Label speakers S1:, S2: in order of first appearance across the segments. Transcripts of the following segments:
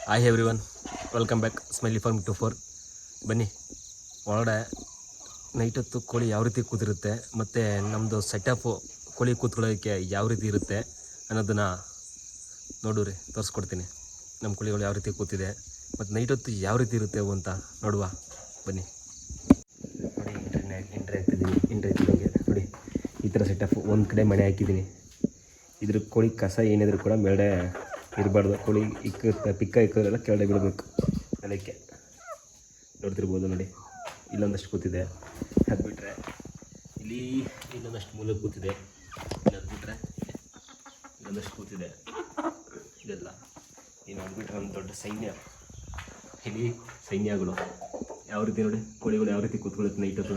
S1: Hi everyone, welcome back Smiley Farm 24. ಬನ್ನಿ ಒಳಗಡೆ night ಹೊತ್ತು ಕೋಳಿ ಯಾವ ರೀತಿ ಕೂತಿರುತ್ತೆ ಮತ್ತು ನಮ್ಮದು ಸೆಟಪ್ಪು ಕೋಳಿ ಕೂತ್ಕೊಳ್ಳೋಕ್ಕೆ ಯಾವ ರೀತಿ ಇರುತ್ತೆ ಅನ್ನೋದನ್ನು ನೋಡಿರಿ, ತೋರಿಸ್ಕೊಡ್ತೀನಿ. ನಮ್ಮ ಕೋಳಿಗಳು ಯಾವ ರೀತಿ ಕೂತಿದೆ ಮತ್ತು ನೈಟ್ ಹೊತ್ತು ಯಾವ ರೀತಿ ಇರುತ್ತೆ ಅಂತ ನೋಡುವ ಬನ್ನಿ. ನೋಡಿ, ಎಂಟ್ರಿ ಆಗ್ತಿದ್ದೀನಿ ನೋಡಿ. ಈ ಥರ ಸೆಟಪ್ ಒಂದು ಕಡೆ ಮನೆ ಹಾಕಿದ್ದೀನಿ. ಇದ್ರ ಕೋಳಿ ಕಸ ಏನಿದ್ರು ಕೂಡ ಮೇಲ್ಗಡೆ ಇರಬಾರ್ದು. ಕೋಳಿ ಪಿಕ್ಕ ಇಕ್ಕೋದ್ರೆಲ್ಲ ಕೆಳಗಡೆ ಬಿಡಬೇಕು ನೆಲಕ್ಕೆ. ನೋಡ್ತಿರ್ಬೋದು ನೋಡಿ, ಇಲ್ಲೊಂದಷ್ಟು ಕೂತಿದೆ. ಅದು ಬಿಟ್ಟರೆ ಇಲ್ಲಿ ಇನ್ನೊಂದಷ್ಟು ಮೂಲೆ ಕೂತಿದೆ. ಅದು ಬಿಟ್ಟರೆ ಇಲ್ಲೊಂದಷ್ಟು ಕೂತಿದೆ. ಇದೆಲ್ಲ ಇನ್ನು ಅದು ಬಿಟ್ಟರೆ ಒಂದು ದೊಡ್ಡ ಸೈನ್ಯ, ಇಲ್ಲಿ ಸೈನ್ಯಗಳು ಯಾವ ರೀತಿ ನೋಡಿ, ಕೋಳಿಗಳು ಯಾವ ರೀತಿ ಕೂತ್ಕೊಳ್ಳುತ್ತೆ ನೈಟ್ ಹೊತ್ತು.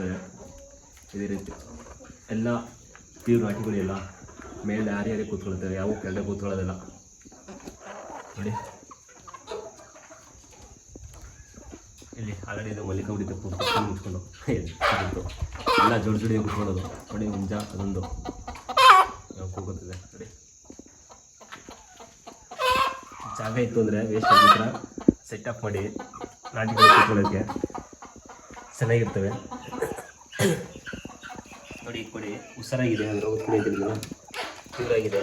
S1: ಇದೇ ರೀತಿ ಎಲ್ಲ ಪ್ಯೂರ್ ನಾಟಿಗಳು ಎಲ್ಲ ಮೇಲೆ ಯಾರ್ಯಾರೇ ಕೂತ್ಕೊಳ್ತವೆ, ಯಾವ ಕೆಳಗಡೆ ಕೂತ್ಕೊಳ್ಳೋದಿಲ್ಲ ನೋಡಿ. ಇಲ್ಲಿ ಆಲ್ರೆಡಿ ಇದು ಮಲ್ಲಿಕ ಹೊಡಿತು ಮುಚ್ಕೊಂಡು ಎಲ್ಲ ಜೋಡಿ ಕೂತ್ಕೊಳ್ಳೋದು ನೋಡಿ. ಮುಂಜ ಅದೊಂದು ಕೂಗುತ್ತಿದೆ ನೋಡಿ. ಜಾಗ ಇತ್ತು ಅಂದರೆ ವೇಸ್ಟ್ ಆಗಿದ್ರೆ ಸೆಟಪ್ ಮಾಡಿ ನಾಟಿಗಳು ಕೂತ್ಕೊಳ್ಳೋಕ್ಕೆ ಚೆನ್ನಾಗಿರ್ತವೆ ನೋಡಿ. ಕೊಡಿ ಹುಷಾರಾಗಿದೆ ಅಂದರೆ ಓದ್ಕೊಂಡಿದ್ದೀನಿಲ್ಲ, ಪ್ಯೂರಾಗಿದೆ.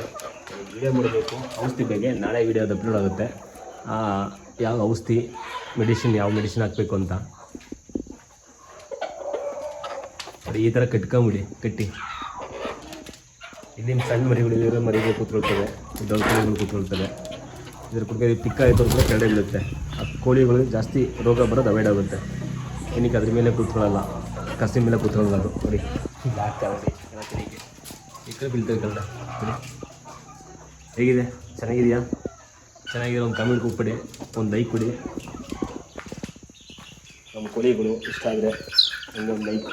S1: ವಿಡಿಯೋ ಮಾಡಬೇಕು ಔಷಧಿ ಬಗ್ಗೆ. ನಾಳೆ ವಿಡಿಯೋದು ಅಪ್ಲೋಡ್ ಆಗುತ್ತೆ. ಯಾವ ಔಷಧಿ ಯಾವ ಮೆಡಿಸಿನ್ ಹಾಕಬೇಕು ಅಂತ ನೋಡಿ. ಈ ಥರ ಕಟ್ಟಿ ಇಲ್ಲಿನ ಸಣ್ಣ ಮರಿಗಳು ಮರಿಗಳು ಕೂತ್ಕೊಳ್ತವೆ, ದೊಡ್ಡ ಕೋಳಿಗಳು ಕೂತ್ಕೊಳ್ತವೆ. ಇದ್ರ ಕುಡಿಕೆ ಪಿಕ್ಕ ಆಯಿತು ಕೂಡ ಕೆಳಗಡೆ ಬೀಳುತ್ತೆ. ಆ ಕೋಳಿಗಳು ಜಾಸ್ತಿ ರೋಗ ಬರೋದು ಅವಾಯ್ಡ್ ಆಗುತ್ತೆ. ಏನಕ್ಕೆ ಅದ್ರ ಮೇಲೆ ಕೂತ್ಕೊಳ್ಳಲ್ಲ, ಕಸಿನ ಮೇಲೆ ಕೂತ್ಕೊಳ್ಳೋದು ಅದು ನೋಡಿ. ಆಗ್ತಾವೆ ಈ ಕಡೆ ಬೀಳ್ತವೆ ಕೆಳಗಡೆ ನೋಡಿ. ಹೇಗಿದೆ? ಚೆನ್ನಾಗಿದೆಯಾ? ಚೆನ್ನಾಗಿರೋ ಒಂದು ಕಮೆಂಟ್ ಕೊಟ್ಬಿಡಿ, ಒಂದು ಲೈಕ್ ಕೊಡಿ. ನಮ್ಮ ಕೋಳಿಗಳು ಇಷ್ಟ ಆದರೆ ಒಂದು ಲೈಕ್,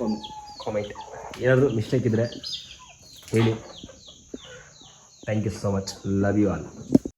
S1: ಒಂದು ಕಾಮೆಂಟ್. ಏನಾದರೂ ಮಿಸ್ಟೇಕ್ ಇದ್ದರೆ ಹೇಳಿ. Thank you so much. Love you all.